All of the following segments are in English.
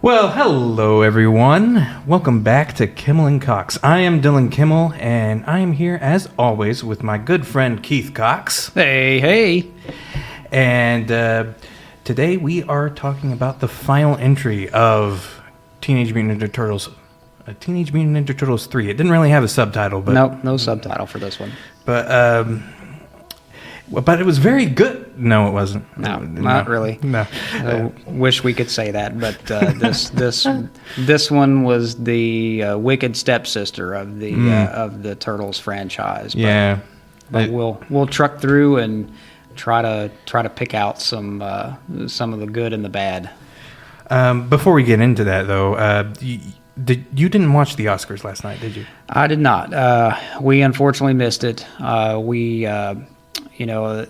Well, hello everyone. Welcome back to Kimmel and Cox. I am Dylan Kimmel, and I am here as always with my good friend Keith Cox. Hey. And today we are talking about the final entry of Teenage Mutant Ninja Turtles. Teenage Mutant Ninja Turtles 3. It didn't really have a subtitle, but No subtitle for this one. But it was very good. No, it wasn't. No, not really. No. I wish we could say that, but this one was the wicked stepsister of the Turtles franchise. But, Yeah. but we'll truck through and try to pick out some of the good and the bad. Before we get into that, though, you didn't watch the Oscars last night, did you? I did not. We unfortunately missed it.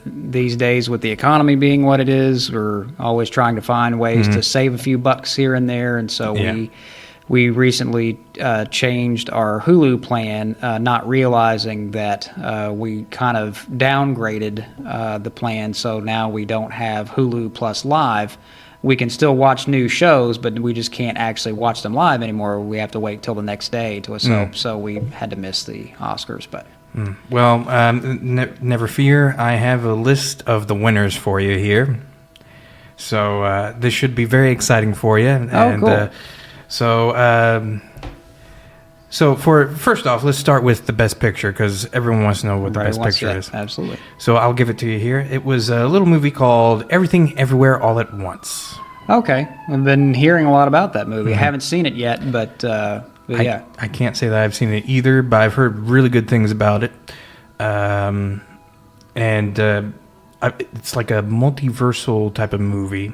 These days with the economy being what it is, we're always trying to find ways to save a few bucks here and there. And so we recently changed our Hulu plan, not realizing that we kind of downgraded the plan. So now we don't have Hulu Plus Live. We can still watch new shows, but we just can't actually watch them live anymore. We have to wait till the next day to a soap. So we had to miss the Oscars, but... Well, never fear. I have a list of the winners for you here. So this should be very exciting for you. Cool. So first off, let's start with the best picture because everyone wants to know what the best picture is. Absolutely. So I'll give it to you here. It was a little movie called Everything Everywhere All at Once. Okay. I've been hearing a lot about that movie. I haven't seen it yet, but yeah. I can't say that I've seen it either, but I've heard really good things about it. It's like a multiversal type of movie.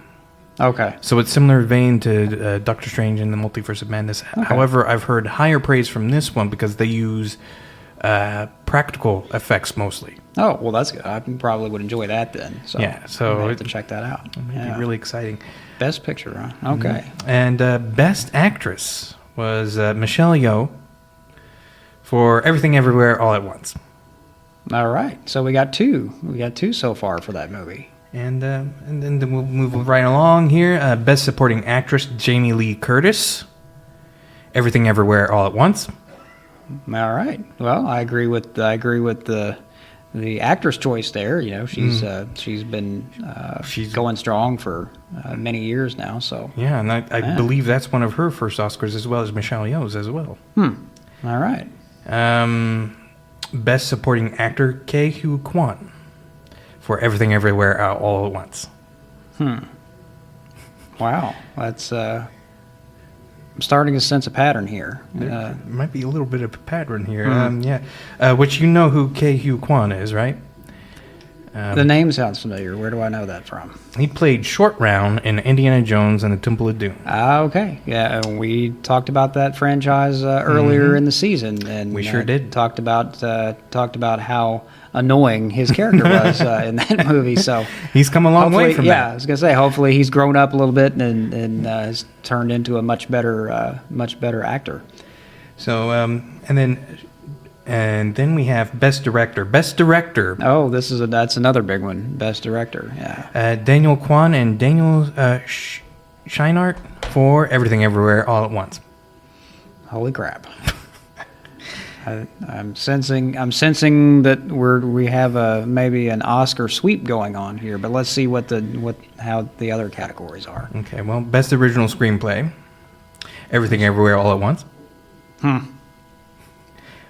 Okay. So it's similar vein to Doctor Strange and the Multiverse of Madness. Okay. However, I've heard higher praise from this one because they use practical effects mostly. Oh, well, that's good. I probably would enjoy that then. So I have to check that out. It might be really exciting. Best picture, huh? Okay. Mm-hmm. And best actress was Michelle Yeoh for Everything Everywhere All at Once. All right. So we got two. We got two so far for that movie. And then we'll move right along here. Best Supporting Actress, Jamie Lee Curtis. Everything Everywhere All at Once. All right. Well, I agree with the actress choice there. You know, she's been going strong for many years now. So yeah, and I believe that's one of her first Oscars as well as Michelle Yeoh's as well. All right. Best Supporting Actor, Ke Huy Quan for Everything Everywhere All at Once. Wow, that's I'm starting to sense a pattern here. There might be a little bit of a pattern here. Which you know who Ke Huy Quan is, right? The name sounds familiar. Where do I know that from? He played Short Round in Indiana Jones and the Temple of Doom. Okay. Yeah, we talked about that franchise earlier in the season, and we sure did. Talked about how annoying his character was in that movie. So he's come a long way from that. Yeah, I was gonna say hopefully he's grown up a little bit and has turned into a much better actor. So and then we have Best Director. Best Director. Oh, that's another big one. Best Director. Yeah. Daniel Kwan and Daniel Scheinert for Everything Everywhere All at Once. Holy crap! I'm sensing that we have maybe an Oscar sweep going on here, but let's see how the other categories are. Okay. Well, Best Original Screenplay. Everything Everywhere All at Once.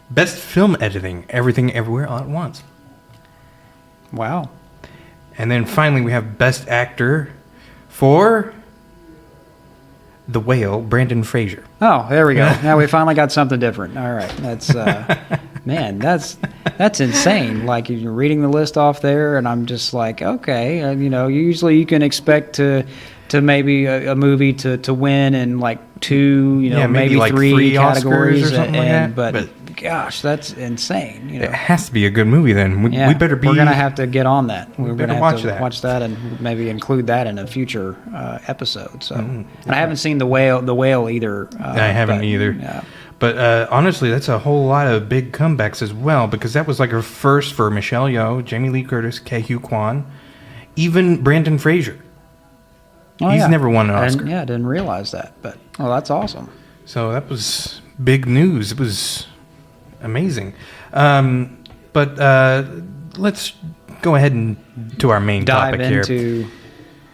Best Film Editing, Everything Everywhere All at Once. Wow. And then finally we have Best Actor for The Whale, Brendan Fraser. Oh, there we go. Now we finally got something different. All right. That's man, that's insane. Like you're reading the list off there and I'm just like, okay, usually you can expect to maybe a movie to win in like two, maybe like three categories Oscars or something like that. But gosh, that's insane. It has to be a good movie then. We better be. We're gonna have to get on that. We're gonna have to watch that and maybe include that in a future episode. So, and I haven't seen the whale either. I haven't either. Yeah. But honestly, that's a whole lot of big comebacks as well because that was like her first for Michelle Yeoh, Jamie Lee Curtis, Ke Huy Quan, even Brendan Fraser. Oh, He's yeah. never won an Oscar. I didn't realize that, but that's awesome. So that was big news. It was amazing. But let's go ahead and to our main Dive topic here. into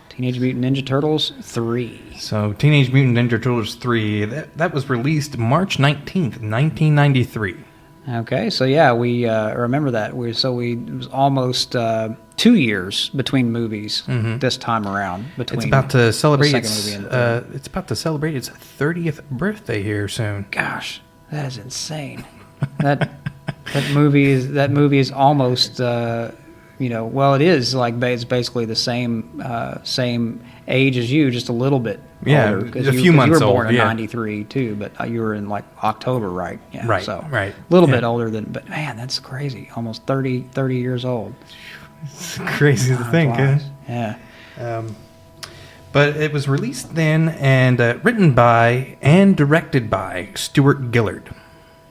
Teenage Mutant Ninja Turtles 3. So Teenage Mutant Ninja Turtles 3, that was released March 19th, 1993. Okay, so yeah, we remember that. It was almost 2 years between movies this time around. Between It's about to celebrate the its second movie and the third. it's about to celebrate its 30th birthday here soon. Gosh, that is insane. that movie is almost well, it is like it's basically the same age as you, just a little bit Yeah, older, a few months you were born old, in yeah. '93 too, but you were in like October, right? Yeah, Right, so right, a little yeah. bit older than, but man, that's crazy. Almost 30 years old. It's crazy to Time think. Huh? flies. Yeah. But it was released then and written by and directed by Stuart Gillard.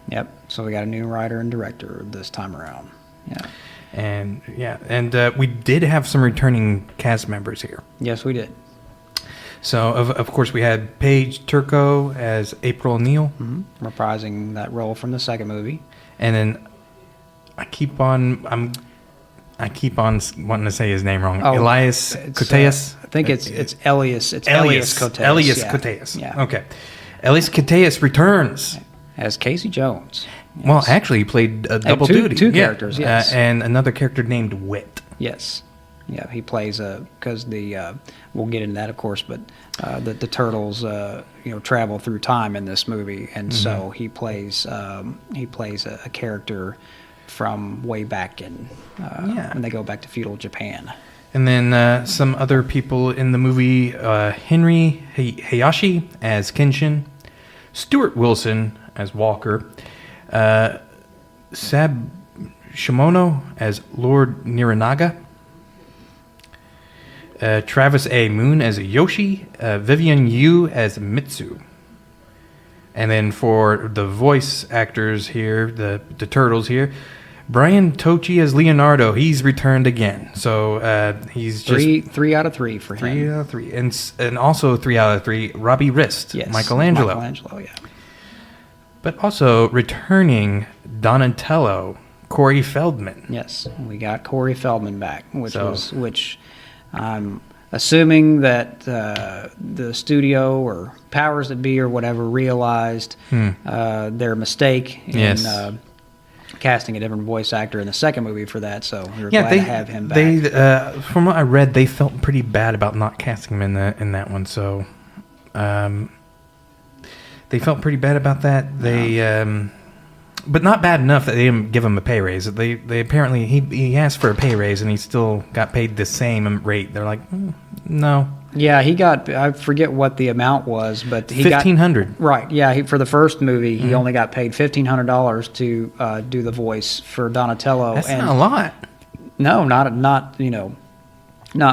Yep. So we got a new writer and director this time around. Yeah. And we did have some returning cast members here. Yes, we did. So, of course, we had Paige Turco as April O'Neil. Reprising that role from the second movie. And then I keep on wanting to say his name wrong. Elias it's, Koteas. I think it's Elias. It's Elias Koteas. Elias yeah. Koteas. Yeah. Okay. Elias Koteas returns. As Casey Jones. Well, actually, he played a double duty. two characters, yes. And another character named Wit. Yes. Yeah, he plays because we'll get into that, of course, but the turtles travel through time in this movie, and so he plays a character from way back in when they go back to feudal Japan. And then some other people in the movie: Henry Hayashi as Kenshin, Stuart Wilson as Walker, Sab Shimono as Lord Nirinaga, Travis A. Moon as Yoshi, Vivian Yu as Mitsu. And then for the voice actors here, the turtles here, Brian Tochi as Leonardo. He's returned again. So he's just... Three out of three for him. 3 out of 3. And also 3 out of 3, Robbie Rist, Yes. Michelangelo. Michelangelo, yeah. But also returning Donatello, Corey Feldman. Yes, we got Corey Feldman back, So- which I'm assuming that the studio or powers that be or whatever realized their mistake in Yes. casting a different voice actor in the second movie for that. So we were glad to have him back. They, from what I read, they felt pretty bad about not casting him in that one. So, they felt pretty bad about that. They, but not bad enough that they didn't give him a pay raise. They apparently he asked for a pay raise and he still got paid the same rate. They're like, no, Yeah, he got, I forget what the amount was, but he got $1,500. Right. Yeah. For the first movie, he only got paid $1,500 to do the voice for Donatello. That's not a lot. No, not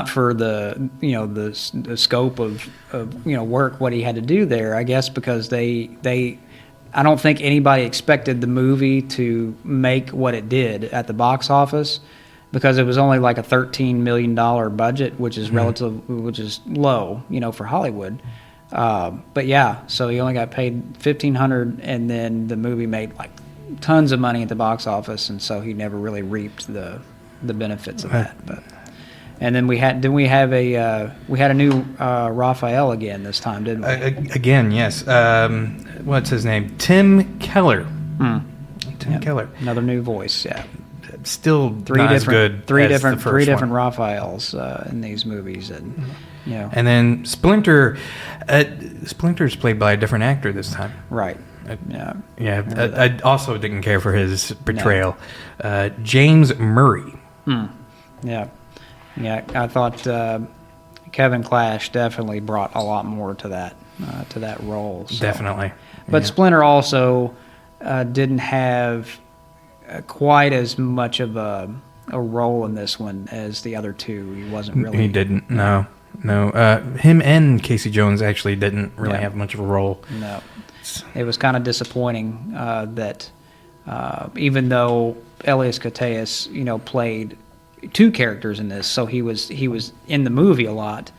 for the scope of work what he had to do there. I guess because I don't think anybody expected the movie to make what it did at the box office, because it was only like a $13 million budget, which is which is low, for Hollywood. But yeah, so he only got paid $1,500, and then the movie made like tons of money at the box office, and so he never really reaped the benefits of that. But and then we had a new Raphael again this time, didn't we? Again, yes. What's his name? Tim Keller. Tim Keller. Another new voice. Yeah. Still Three not as different good as the first different one. Raphaels in these movies, and And then Splinter. Splinter's played by a different actor this time. right. Yeah. Yeah, I also didn't care for his portrayal. James Murray. Yeah. Yeah. I thought Kevin Clash definitely brought a lot more to that role. So. Definitely. But Yeah. Splinter also didn't have quite as much of a role in this one as the other two. He wasn't really. He didn't. No. Him and Casey Jones actually didn't really Yeah. have much of a role. No. It was kind of disappointing that even though Elias Koteas, played two characters in this, so he was in the movie a lot,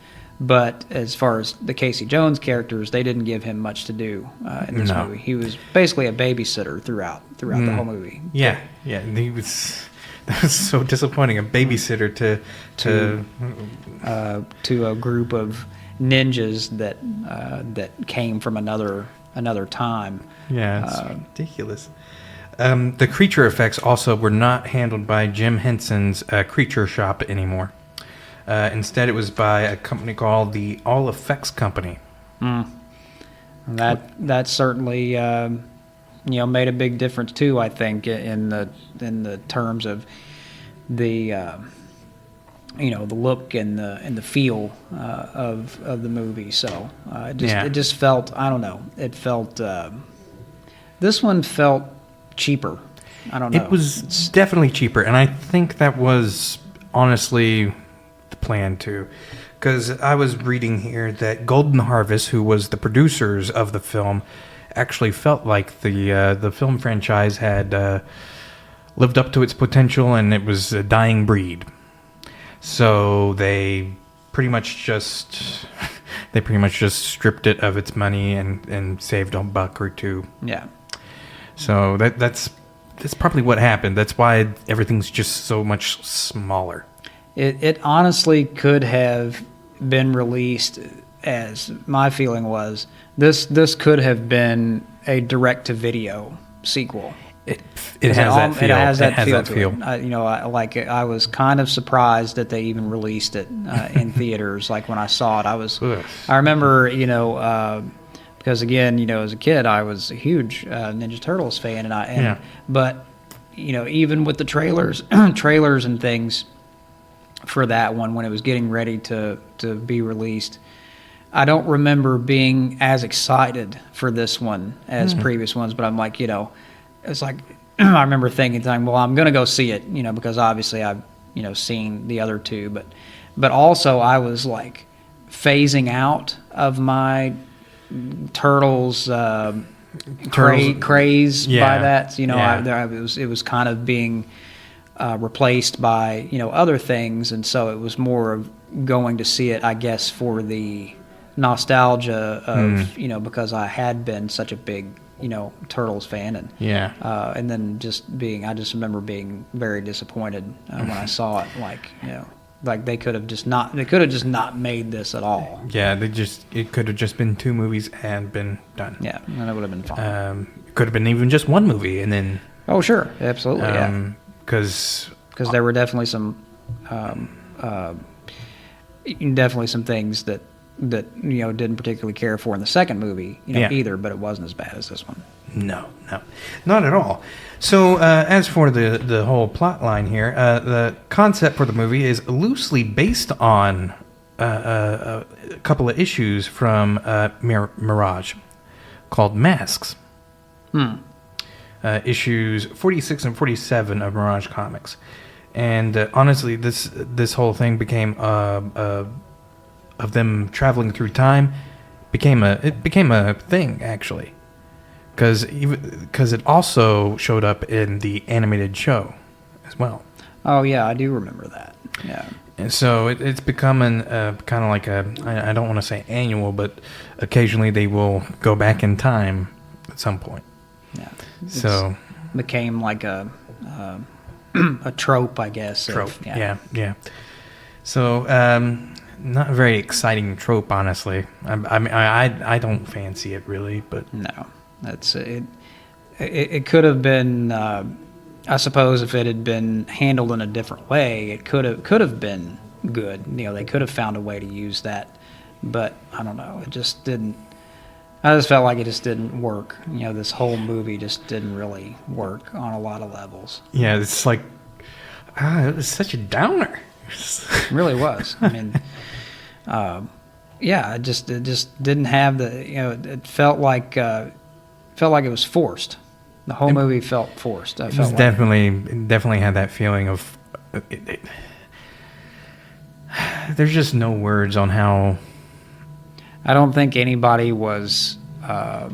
But as far as the Casey Jones characters, they didn't give him much to do in this No. movie. He was basically a babysitter throughout the whole movie. Yeah, and he was. That was so disappointing. A babysitter to To a group of ninjas that came from another time. Yeah, it's ridiculous. The creature effects also were not handled by Jim Henson's Creature Shop anymore. Instead, it was by a company called the All Effects Company. That certainly made a big difference too. I think in the terms of the the look and the feel of the movie. So it just felt, I don't know, it felt this one felt cheaper. I don't know. It was definitely cheaper, and I think that was honestly the plan too. Because I was reading here that Golden Harvest, who was the producers of the film, actually felt like the film franchise had lived up to its potential, and it was a dying breed. So they pretty much just stripped it of its money and saved a buck or two. Yeah. So that's probably what happened. That's why everything's just so much smaller. It honestly could have been released, as my feeling was, this could have been a direct-to-video sequel. It has that feel. It has that feel. Feel. I was kind of surprised that they even released it in theaters. Like when I saw it, I remember, because again, as a kid, I was a huge Ninja Turtles fan, but even with the trailers and things for that one when it was getting ready to be released, I don't remember being as excited for this one as previous ones. But I'm like, it's like I remember thinking, well, I'm going to go see it, because obviously I've seen the other two, but also I was like phasing out of my Turtles craze by that. It was kind of being replaced by other things, and so it was more of going to see it, I guess, for the nostalgia of because I had been such a big Turtles fan, and then I just remember being very disappointed when I saw it. Like they could have just not made this at all. Yeah, it could have just been two movies and been done. Yeah, and it would have been fine. It could have been even just one movie, and then. Oh sure, absolutely, yeah. Because there were definitely some things that didn't particularly care for in the second movie either, but it wasn't as bad as this one. No, not at all. So as for the whole plot line here, the concept for the movie is loosely based on a couple of issues from Mirage called Masks. Issues 46 and 47 of Mirage Comics. And honestly, this whole thing became of them traveling through time became a thing, actually, because it also showed up in the animated show as well. Oh yeah, I do remember that. Yeah. And so it's becoming kind of like I don't want to say annual, but occasionally they will go back in time at some point. Yeah. So became like a trope, I guess. Yeah. So not a very exciting trope, honestly. I mean, I don't fancy it really, but no, that's it. It could have been. I suppose if it had been handled in a different way, it could have been good. They could have found a way to use that, but I don't know. It just didn't. I just felt like it just didn't work. This whole movie just didn't really work on a lot of levels. Yeah, it's like, it was such a downer. It really was. I mean, it just didn't have the. It felt like it was forced. The whole movie felt forced. It was definitely had that feeling of. There's just no words on how. I don't think anybody was, I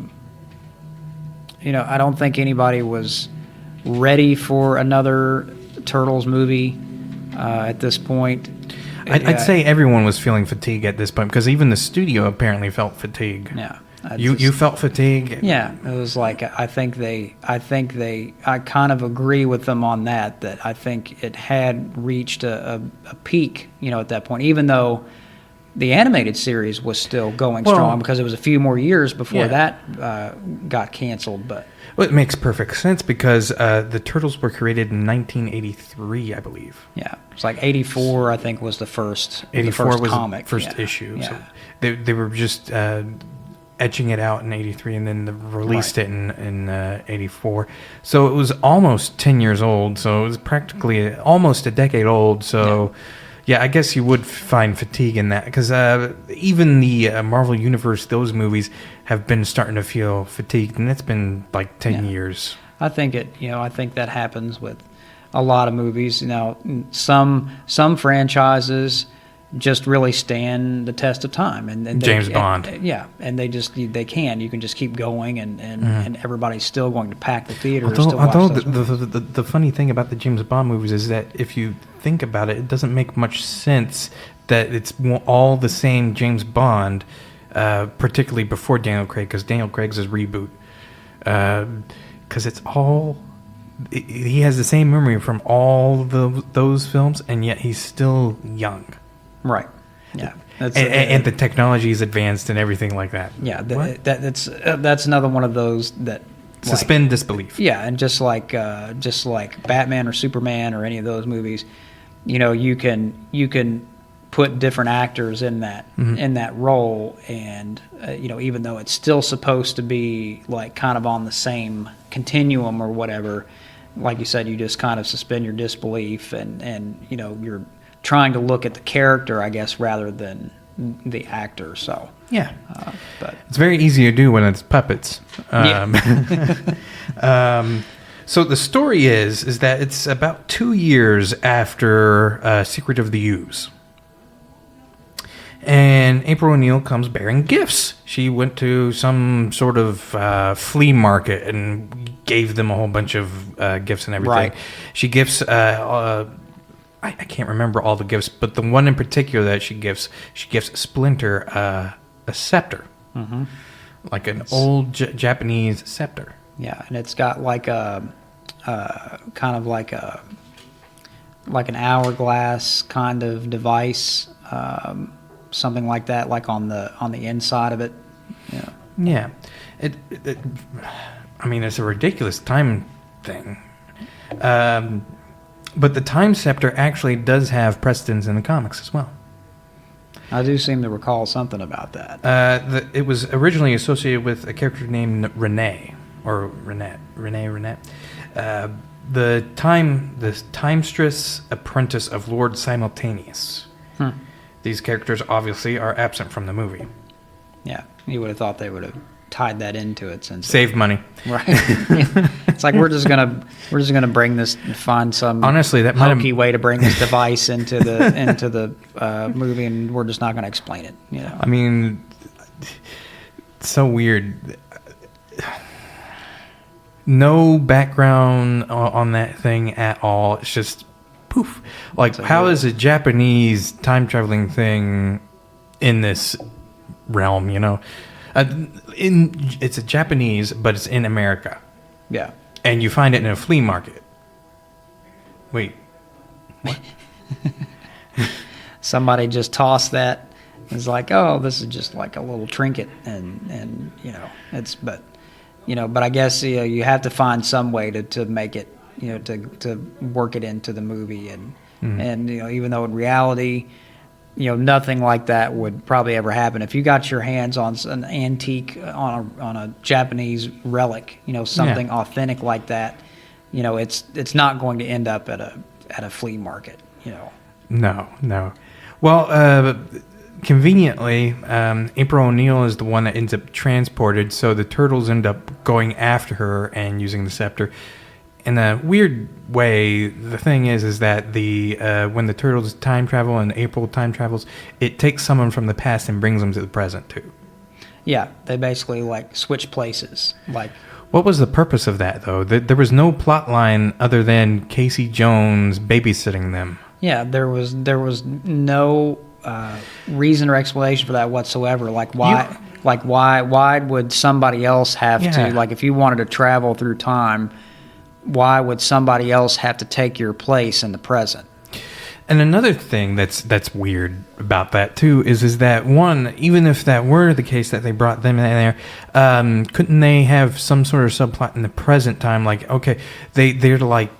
don't think anybody was ready for another Turtles movie at this point. I'd say everyone was feeling fatigue at this point because even the studio apparently felt fatigue. Yeah. You felt fatigue? Yeah, it was like I kind of agree with them on that. That I think it had reached a peak, at that point. Even though the animated series was still going strong because it was a few more years before that got canceled. But it makes perfect sense because the Turtles were created in 1983, I believe. Yeah, it's like 84. I think was the first. 84 the first was comic. the first issue. Yeah. So they were just etching it out in 83 and then released it in 84. So it was almost 10 years old. So it was practically almost a decade old. So yeah, I guess you would find fatigue in that because even the Marvel Universe, those movies have been starting to feel fatigued, and it's been like 10 years. I think I think that happens with a lot of movies. Some franchises just really stand the test of time, and James Bond. And they can. You can just keep going, and everybody's still going to pack the theater. Although the funny thing about the James Bond movies is that if you think about it, it doesn't make much sense that it's all the same James Bond, particularly before Daniel Craig, because Daniel Craig's his reboot, because it's all. He has the same memory from all those films, and yet he's still young. Right. Yeah. And the technology is advanced and everything like that. Yeah. That's another one of those that suspend disbelief. Yeah, and just like Batman or Superman or any of those movies, you can put different actors in that role, and even though it's still supposed to be like kind of on the same continuum or whatever, like you said, you just kind of suspend your disbelief, and you're trying to look at the character, I guess, rather than the actor. So yeah, but it's very easy to do when it's puppets. So the story is that it's about 2 years after Secret of the Ooze. And April O'Neil comes bearing gifts. She went to some sort of flea market and gave them a whole bunch of gifts and everything. Right. She gifts, I can't remember all the gifts, but the one in particular that she gives Splinter a scepter. Mm-hmm. Like an old Japanese scepter. Yeah, and it's got like a kind of like an hourglass kind of device, something like that, like on the inside of it. Yeah. Yeah. I mean, it's a ridiculous time thing. But the time scepter actually does have precedence in the comics as well. I do seem to recall something about that. It was originally associated with a character named Renee. Or Renette. The timestress apprentice of Lord Simultaneous. These characters obviously are absent from the movie. Yeah, you would have thought they would have tied that into it since saved money. Right. It's like we're just gonna bring this, find some honestly that hokey way to bring this device into the movie, and we're just not going to explain it. I mean, it's so weird. No background on that thing at all. It's just poof. Like, how is a Japanese time traveling thing in this realm? It's a Japanese, but it's in America. Yeah. And you find it in a flea market. Wait, what? Somebody just tossed that. It's like, oh, this is just like a little trinket, and but I guess you have to find some way to make it, to work it into the movie, and even though in reality, nothing like that would probably ever happen. If you got your hands on an antique, on a Japanese relic, something authentic like that, it's not going to end up at a flea market, No. Well, conveniently, April O'Neil is the one that ends up transported, so the Turtles end up going after her and using the scepter. In a weird way, the thing is that when the Turtles time travel and April time travels, it takes someone from the past and brings them to the present too. Yeah, they basically switch places. What was the purpose of that though? There was no plot line other than Casey Jones babysitting them. Yeah, there was no reason or explanation for that whatsoever. Like why would somebody else have Yeah. to, like, if you wanted to travel through time, why would somebody else have to take your place in the present? And another thing that's weird about that too is that, one, even if that were the case that they brought them in there, couldn't they have some sort of subplot in the present time? Like, okay, they're like,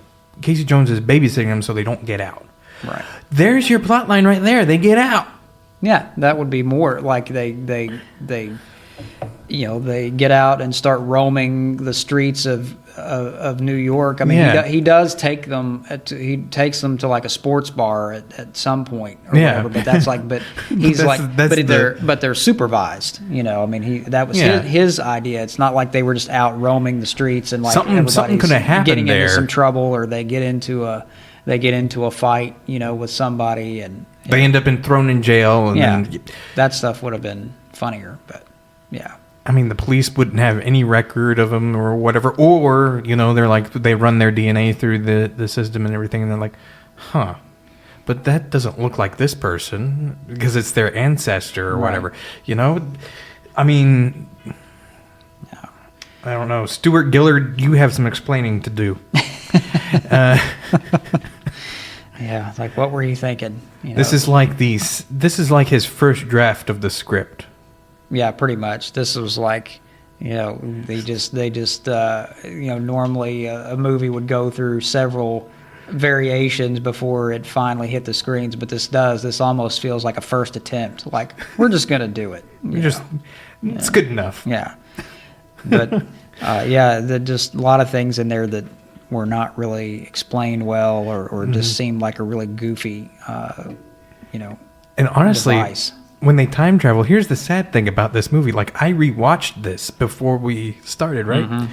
Casey Jones is babysitting them so they don't get out. Right. There's your plot line right there. They get out. Yeah, that would be more like they get out and start roaming the streets of New York. I mean, Yeah. he does take them. He takes them to like a sports bar at some point or Yeah. whatever. But that's like, but he's they're supervised. You know, I mean, that was Yeah. his idea. It's not like they were just out roaming the streets and like Something everybody's could have happened getting there. into some trouble, or they get into a fight, you know, with somebody, and They end up thrown in jail, and yeah, then, that stuff would have been funnier. But yeah. I mean, the police wouldn't have any record of them or whatever. Or, you know, they're like, they run their DNA through the system and everything, and they're like, huh, but that doesn't look like this person because it's their ancestor or Right. whatever. You know, I mean, I don't know. Stuart Gillard, you have some explaining to do. Yeah, like, what were you thinking? You know? This is like his first draft of the script. Yeah, pretty much. This was like, you know, they just normally a movie would go through several variations before it finally hit the screens, but this almost feels like a first attempt. Like, we're just gonna do it. It's good enough. Yeah. But just a lot of things in there that were not really explained well, or just seemed like a really goofy, And honestly, device. when they time travel, here's the sad thing about this movie. Like, I rewatched this before we started, right? Mm-hmm.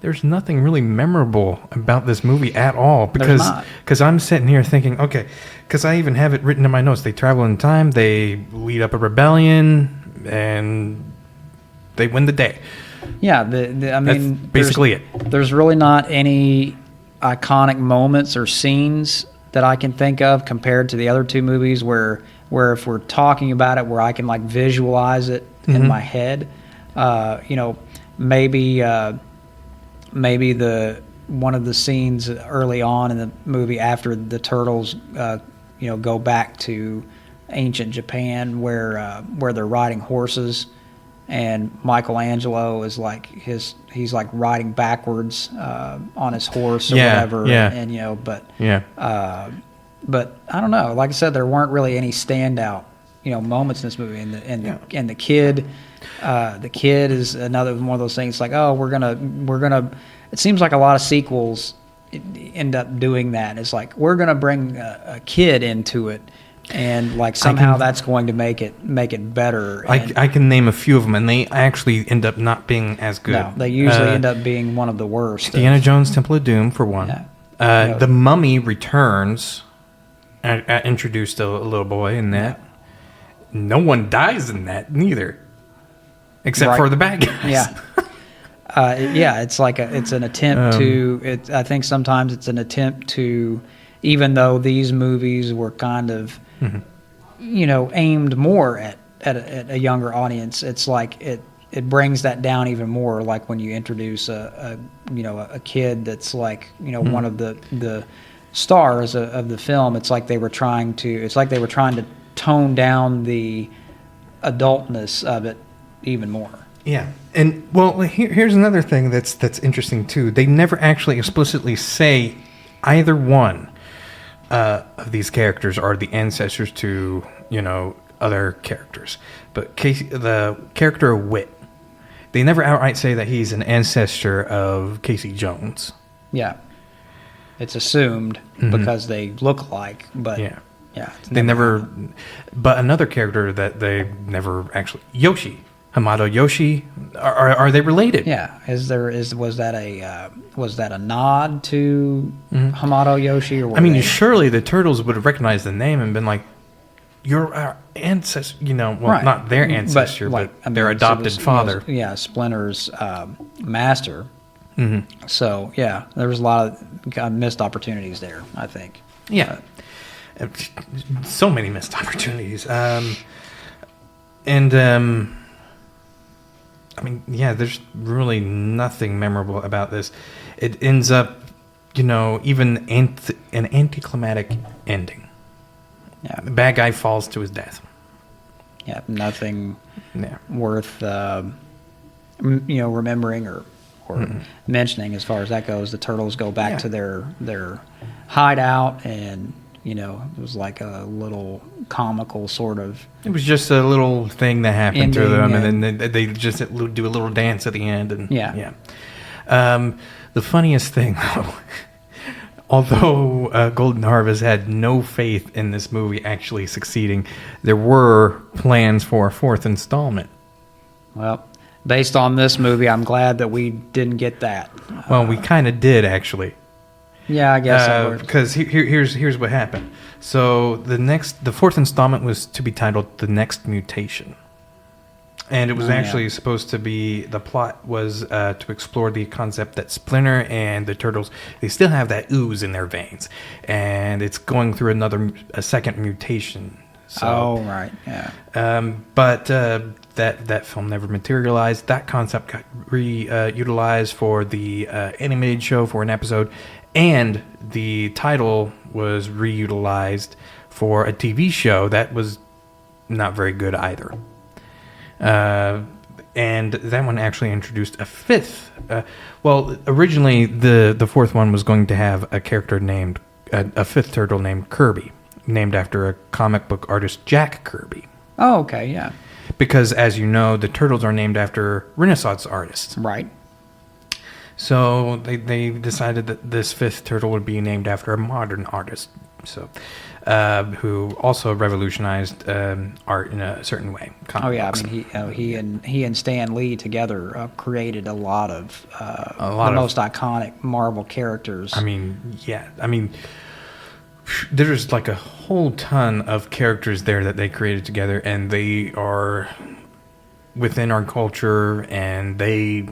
There's nothing really memorable about this movie at all, There's not. because I'm sitting here thinking, okay, because I even have it written in my notes. They travel in time, they lead up a rebellion, and they win the day. Yeah, I mean, That's basically it. There's really not any iconic moments or scenes that I can think of compared to the other two movies where if we're talking about it, where I can like visualize it in my head. Maybe the one of the scenes early on in the movie after the turtles, go back to ancient Japan where they're riding horses. And Michelangelo is like he's like riding backwards on his horse or whatever. Yeah. And but I don't know. Like I said, there weren't really any standout moments in this movie. And the kid is another one of those things. Like, oh, we're gonna. It seems like a lot of sequels end up doing that. It's like, we're gonna bring a kid into it. And like somehow that's going to make it better. I can name a few of them, and they actually end up not being as good. No, they usually end up being one of the worst. Indiana Jones Temple of Doom, for one. Yeah. The Mummy Returns. I introduced a little boy in that. No one dies in that, neither. Except for the bad guys. Yeah. It's like it's an attempt to. I think sometimes it's an attempt to, even though these movies were kind of, aimed more at a younger audience, it's like it brings that down even more. Like when you introduce a kid that's like one of the stars of the film, it's like they were trying to tone down the adultness of it even more. Yeah, and well, here's another thing that's interesting too. They never actually explicitly say either one of these characters are the ancestors to other characters. But the character of Wit, they never outright say that he's an ancestor of Casey Jones. Yeah, it's assumed because they look alike, but Yeah. They never. But another character that they never actually, Yoshi, Hamato Yoshi, are they related? Yeah, was that a nod to Hamato Yoshi? Or I mean, surely the turtles would have recognized the name and been like, "You're our ancestor." Right. Not their ancestor, but their adopted father. Splinter's master. Mm-hmm. So yeah, there was a lot of missed opportunities there, I think. Yeah. So many missed opportunities. And I mean, yeah, there's really nothing memorable about this. It ends up, even an anticlimactic ending. Yeah. The bad guy falls to his death. Yeah, nothing Yeah. worth remembering or mentioning as far as that goes. The turtles go back to their hideout, and it was like a little comical sort of. It was just a little thing that happened to ending, them, and then they just do a little dance at the end, and Yeah. The funniest thing, though, although Golden Harvest had no faith in this movie actually succeeding, there were plans for a fourth installment. Well, based on this movie, I'm glad that we didn't get that. Well, we kind of did, actually. Yeah, I guess I would. Because here's what happened. So the fourth installment was to be titled "The Next Mutation," and it was actually supposed to be, the plot was to explore the concept that Splinter and the Turtles, they still have that ooze in their veins, and it's going through a second mutation. So, right, yeah. But that film never materialized. That concept got utilized for the animated show for an episode, and the title was reutilized for a TV show that was not very good either. And that one actually introduced a fifth. Originally the fourth one was going to have a character named a fifth turtle named Kirby, named after a comic book artist, Jack Kirby. Oh, okay, yeah. Because, as you know, the turtles are named after Renaissance artists. Right. So they decided that this fifth turtle would be named after a modern artist, who also revolutionized art in a certain way. Oh yeah, I mean he and Stan Lee together created a lot of most iconic Marvel characters. I mean, yeah, there's like a whole ton of characters there that they created together, and they are within our culture, and they.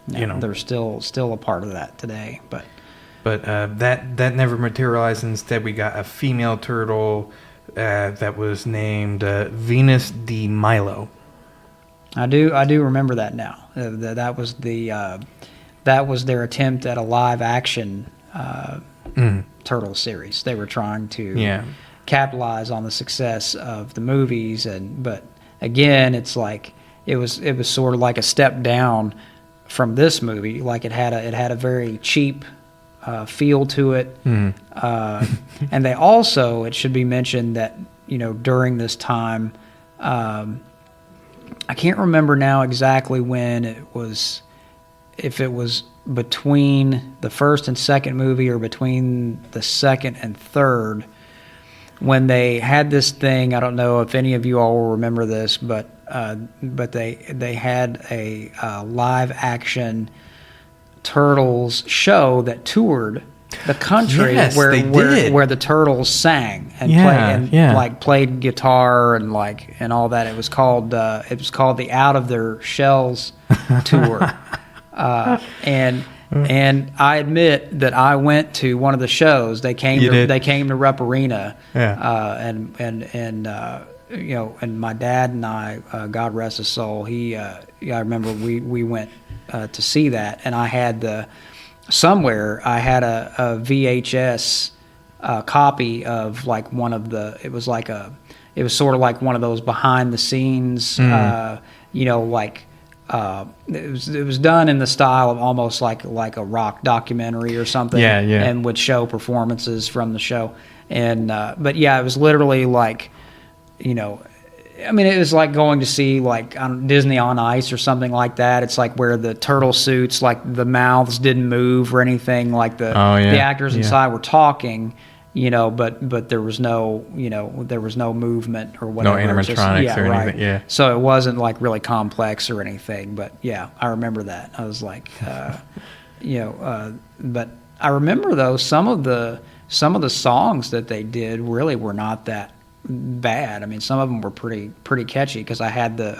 They're still a part of that today, but that never materialized. Instead, we got a female turtle that was named Venus de Milo. I do remember that now. That was their attempt at a live action turtle series. They were trying to capitalize on the success of the movies, but again, it's like it was sort of like a step down from this movie. Like it had a very cheap feel to it, and they also, it should be mentioned that during this time, I can't remember now exactly when it was, if it was between the first and second movie or between the second and third, when they had this thing. I don't know if any of you all will remember this, but they had a live action Turtles show that toured the country, where the Turtles sang and played guitar and all that. It was called the Out of Their Shells tour, and I admit that I went to one of the shows. They came to Rupp Arena, and my dad and I, God rest his soul, I remember we went to see that, and I had a VHS copy of one of the, it was sort of like one of those behind the scenes, it was done in the style of almost like a rock documentary or something, and would show performances from the show, and but yeah, it was literally like, it was like going to see Disney on Ice or something like that. It's like where the turtle suits, the mouths didn't move or anything, the actors inside were talking, but there was no movement or whatever. No animatronics or anything. Yeah. So it wasn't really complex or anything. But yeah, I remember that. I was like, but I remember though some of the songs that they did really were not that bad. I mean, some of them were pretty catchy, because I had the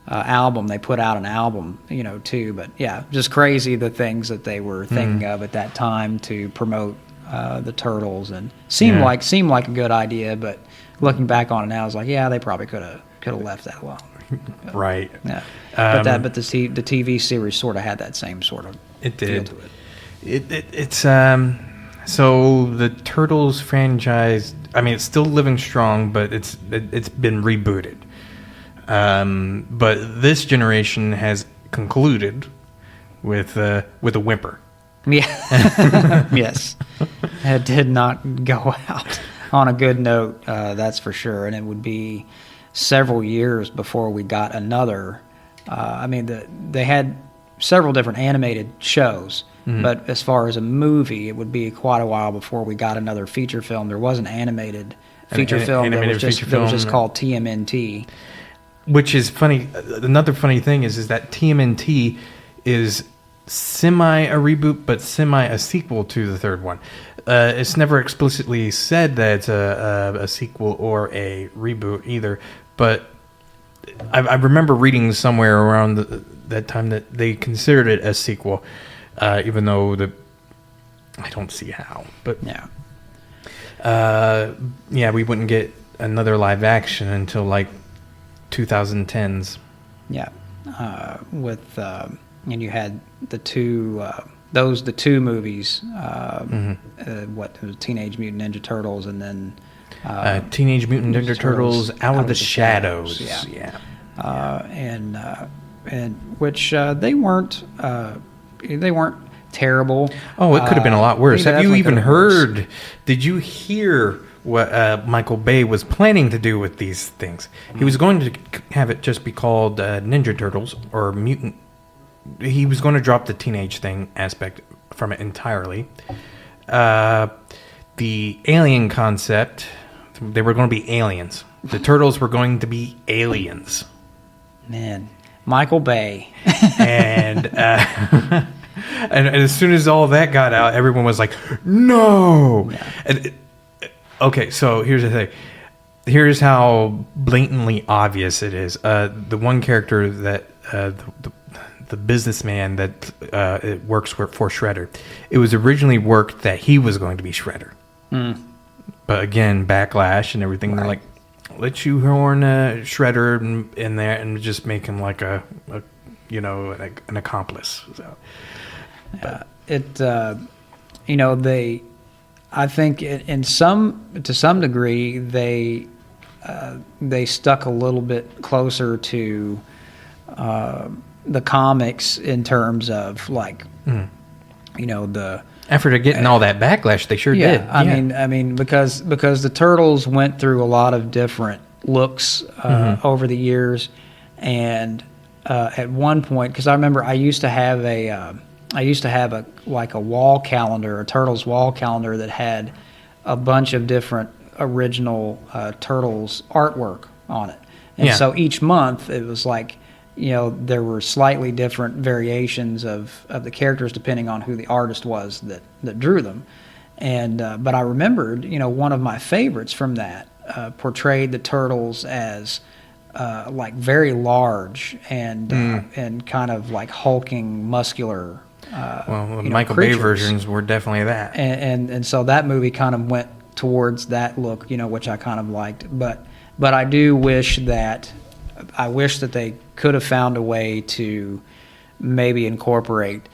album. They put out an album, too. But yeah, just crazy the things that they were thinking of at that time to promote the turtles, and seemed Yeah. like a good idea. But looking back on it now, I was like, yeah, they probably could have left that alone. Right. Yeah, Um, but the TV series sort of had that same sort of It feel did. to it. It's so the Turtles franchise. I mean, it's still living strong, but it's been rebooted. But this generation has concluded with a whimper. Yeah. Yes. It did not go out on a good note, that's for sure. And it would be several years before we got another. They had several different animated shows, but as far as a movie, it would be quite a while before we got another feature film. There was an animated feature film animated that was feature just film. called TMNT. Which is funny. Another funny thing is that TMNT is semi a reboot, but semi a sequel to the third one. It's never explicitly said that it's a sequel or a reboot either. But I remember reading somewhere around that time that they considered it a sequel, even though I don't see how. But Yeah. we wouldn't get another live action until like 2010s. Yeah, and you had the two movies. What was Teenage Mutant Ninja Turtles, and then Teenage Mutant Ninja Turtles Out of the Shadows. Yeah. And which they weren't terrible. Oh, it could have been a lot worse. They Have you definitely even could have been worse. heard? Did you hear what Michael Bay was planning to do with these things? He was going to have it just be called Ninja Turtles or Mutant. He was going to drop the teenage thing aspect from it entirely. The alien concept, they were going to be aliens. The turtles were going to be aliens. Man, Michael Bay. And and as soon as all that got out, everyone was like, "No!" Yeah. And okay, so here's the thing. Here's how blatantly obvious it is. The one character that the businessman that it works for Shredder, it was originally worked that he was going to be Shredder. But again, backlash and everything. They're like, let's shoehorn Shredder in there and just make him like an accomplice. So, I think to some degree they stuck a little bit closer to the comics in terms of like the after getting all that backlash, they sure did. I mean because the Turtles went through a lot of different looks over the years, and at one point, because I remember I used to have a wall calendar, a Turtles wall calendar that had a bunch of different original Turtles artwork on it, and so each month it was like, there were slightly different variations of the characters depending on who the artist was that drew them. And but I remembered, one of my favorites from that portrayed the Turtles as like very large and kind of like hulking, muscular. The Michael Bay creatures. versions were definitely that. And so that movie kind of went towards that look, which I kind of liked. But I do wish that they could have found a way to maybe incorporate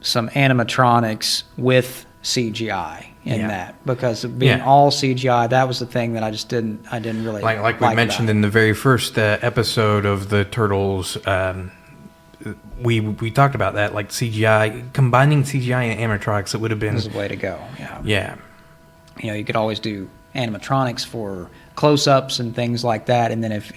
some animatronics with CGI in that, because being all CGI, that was the thing that I didn't really like we mentioned in the very first episode of the Turtles. We talked about that, like CGI, combining CGI and animatronics. It would have been was the way to go. Yeah. You could always do animatronics for close-ups and things like that, and then if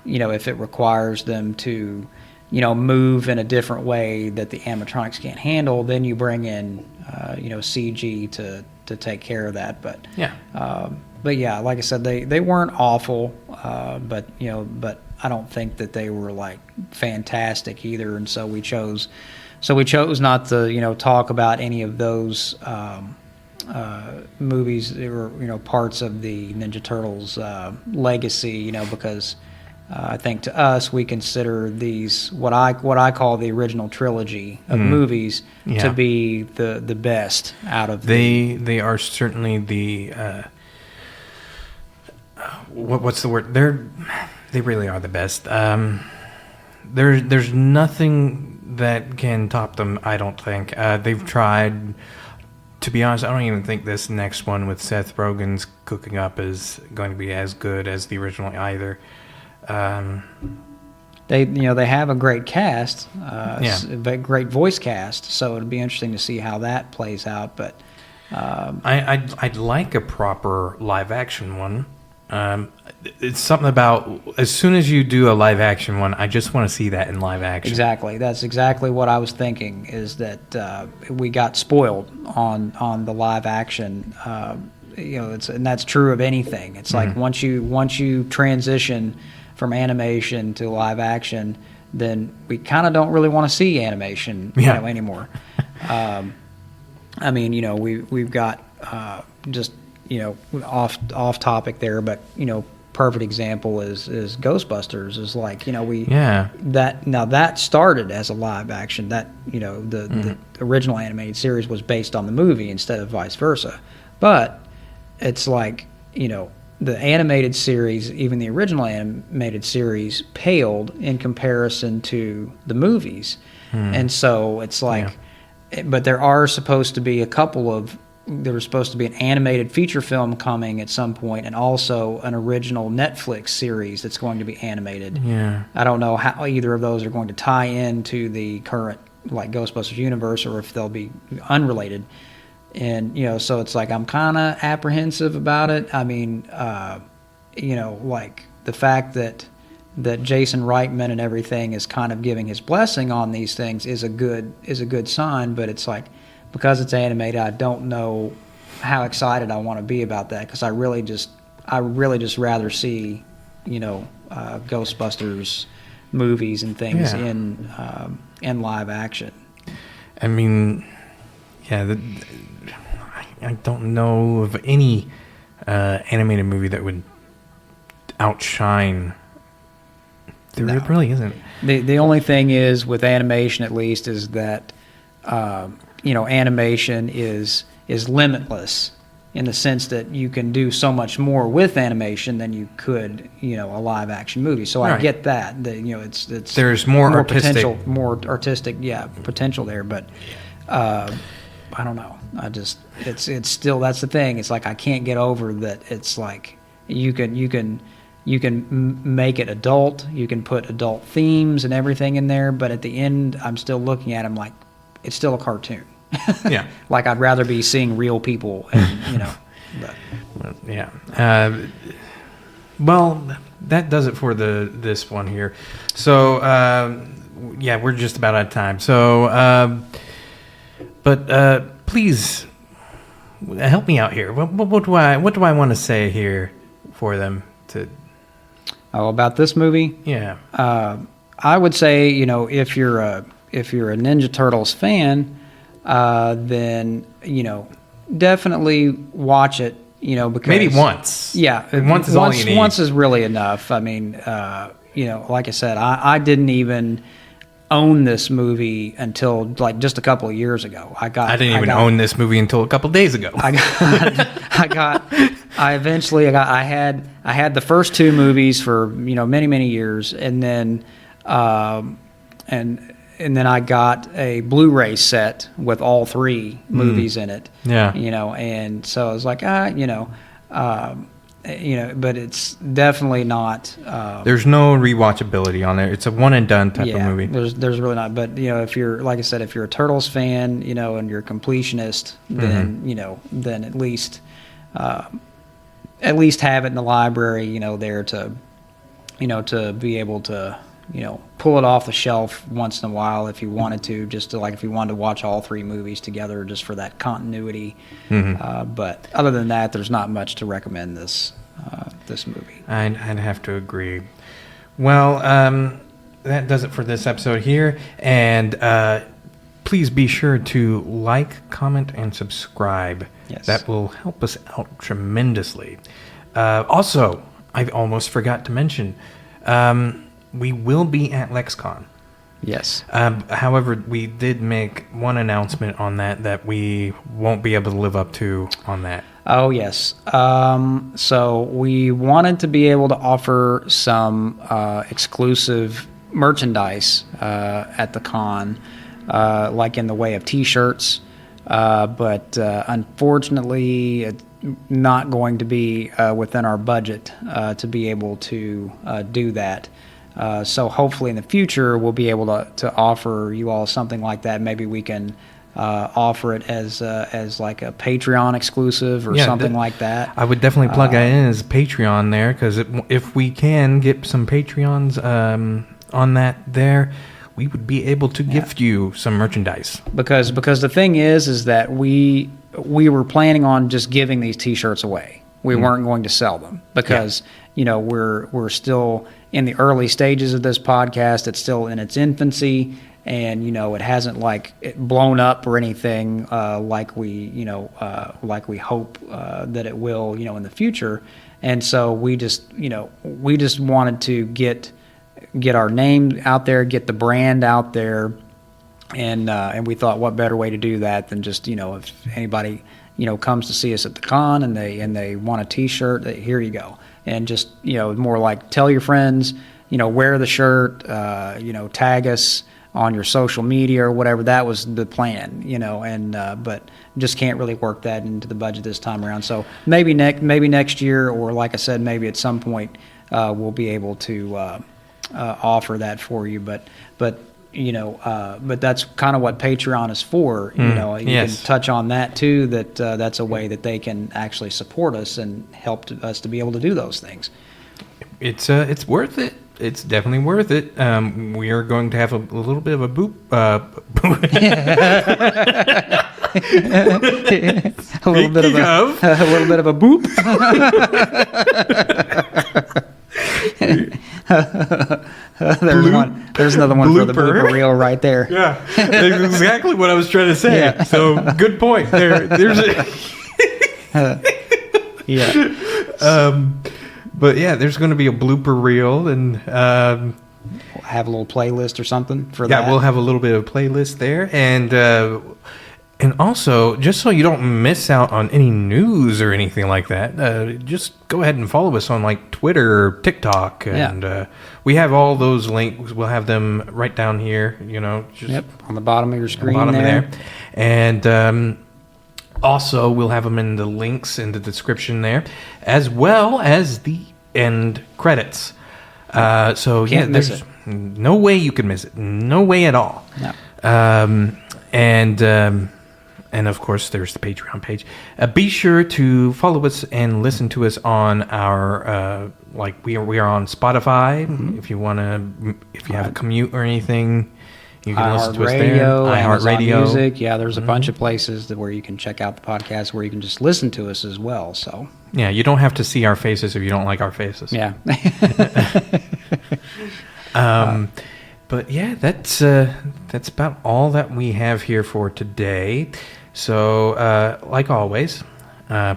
it requires them to move in a different way that the animatronics can't handle, then you bring in CG to take care of that. But like I said, they weren't awful, but I don't think that they were like fantastic either, and so we chose not to talk about any of those movies. They were parts of the Ninja Turtles legacy, because I think to us, we consider these what I call the original trilogy of movies Yeah. to be the best out of They are certainly the what's the word? They really are the best. There's nothing that can top them. I don't think they've tried. To be honest, I don't even think this next one with Seth Rogen's cooking up is going to be as good as the original either. They have a great cast, Yeah. a great voice cast. So it'll be interesting to see how that plays out. But I'd like a proper live action one. It's something about as soon as you do a live action one, I just want to see that in live action. exactly, that's exactly what I was thinking. Is that we got spoiled on the live action. And that's true of anything. It's like once you transition from animation to live action, then we kind of don't really want to see animation anymore. We've got just off topic there, but perfect example is Ghostbusters. Is like that started as a live action. That the original animated series was based on the movie instead of vice versa. But it's like the animated series, even the original animated series, paled in comparison to the movies. And so it's like, but there are supposed to be there was supposed to be an animated feature film coming at some point, and also an original Netflix series that's going to be animated. Yeah. I don't know how either of those are going to tie into the current like Ghostbusters universe, or if they'll be unrelated. And so it's like I'm kind of apprehensive about it. I mean, like the fact that Jason Reitman and everything is kind of giving his blessing on these things is a good sign. But it's like, because it's animated, I don't know how excited I want to be about that, because I really just rather see Ghostbusters movies and things in live action. I mean, yeah, I don't know of any animated movie that would outshine. There really isn't. The only thing is with animation, at least, is that animation is limitless in the sense that you can do so much more with animation than you could a live action movie. So I get that it's there's more artistic potential, more artistic potential there, but I don't know. It's still, that's the thing. It's like I can't get over that. It's like you can make it adult. You can put adult themes and everything in there, but at the end, I'm still looking at them like it's still a cartoon. Yeah. Like I'd rather be seeing real people, and But. Yeah. Well, that does it for this one here. So we're just about out of time. So, but please help me out here. What do I want to say here for them to? Oh, about this movie? Yeah. I would say, if you're a Ninja Turtles fan, then definitely watch it. Because maybe once. Yeah, once is all you need. Once is really enough. I mean, like I said, I didn't even own this movie until like just a couple of years ago. I didn't even own this movie until a couple of days ago. I had the first two movies for many years, and then and then I got a Blu-ray set with all three movies in it. Yeah. And so I was like, but it's definitely not. There's no rewatchability on there. It's a one and done type of movie. There's really not. But if you're, like I said, if you're a Turtles fan, and you're a completionist, then then at least have it in the library, there to be able to pull it off the shelf once in a while if you wanted to, just to, like, if you wanted to watch all three movies together just for that continuity. But other than that, there's not much to recommend this movie. I'd have to agree. Well, that does it for this episode here, and please be sure to like, comment, and subscribe. Yes. That will help us out tremendously. Also, I almost forgot to mention, We will be at LexCon. Yes. However, we did make one announcement on that we won't be able to live up to on that. Oh, yes. So we wanted to be able to offer some exclusive merchandise at the con, like in the way of T-shirts, but unfortunately, it's not going to be within our budget to be able to do that. So hopefully in the future we'll be able to offer you all something like that. Maybe we can offer it as like a Patreon exclusive or something like that. I would definitely plug that in as Patreon there, because if we can get some Patreons on that there, we would be able to gift you some merchandise. Because the thing is that we were planning on just giving these T-shirts away. We weren't going to sell them because we're still in the early stages of this podcast. It's still in its infancy, and it hasn't blown up or anything like we hope that it will in the future. And so we just wanted to get our name out there, get the brand out there, and we thought, what better way to do that than just if anybody comes to see us at the con and they want a T-shirt, here you go. And just more like tell your friends, wear the shirt, tag us on your social media or whatever. That was the plan, but just can't really work that into the budget this time around. So maybe next year, or like I said, maybe at some point we'll be able to offer that for you. But that's kind of what Patreon is for. You can touch on that too. That's a way that they can actually support us and help us to be able to do those things. It's worth it. It's definitely worth it. We are going to have a little bit of a boop. a little bit of a boop. There's another one for the blooper reel right there. Yeah, that's exactly what I was trying to say. Yeah. So good point. There's a yeah. But yeah, there's going to be a blooper reel, and we'll have a little playlist or something for that. Yeah, we'll have a little bit of playlist there, and also, just so you don't miss out on any news or anything like that, just go ahead and follow us on Twitter or TikTok. And we have all those links. We'll have them right down here, just on the bottom of your screen there. And also, we'll have them in the links in the description there, as well as the end credits. So Can't miss it. No way you can miss it. No way at all. No. And of course, there's the Patreon page. Be sure to follow us and listen to us on our we are on Spotify. Mm-hmm. If you have a commute or anything, you can listen to us there. iHeartRadio, Music. Yeah, there's a bunch of places where you can check out the podcast, where you can just listen to us as well. So yeah, you don't have to see our faces if you don't like our faces. Yeah. But yeah, that's about all that we have here for today. So, like always,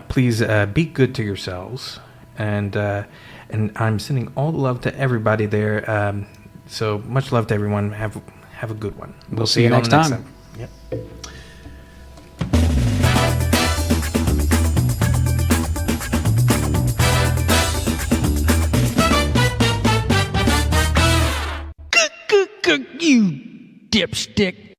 please be good to yourselves, and I'm sending all the love to everybody there. So much love to everyone. Have a good one. We'll see you next time. Yep. You dipstick.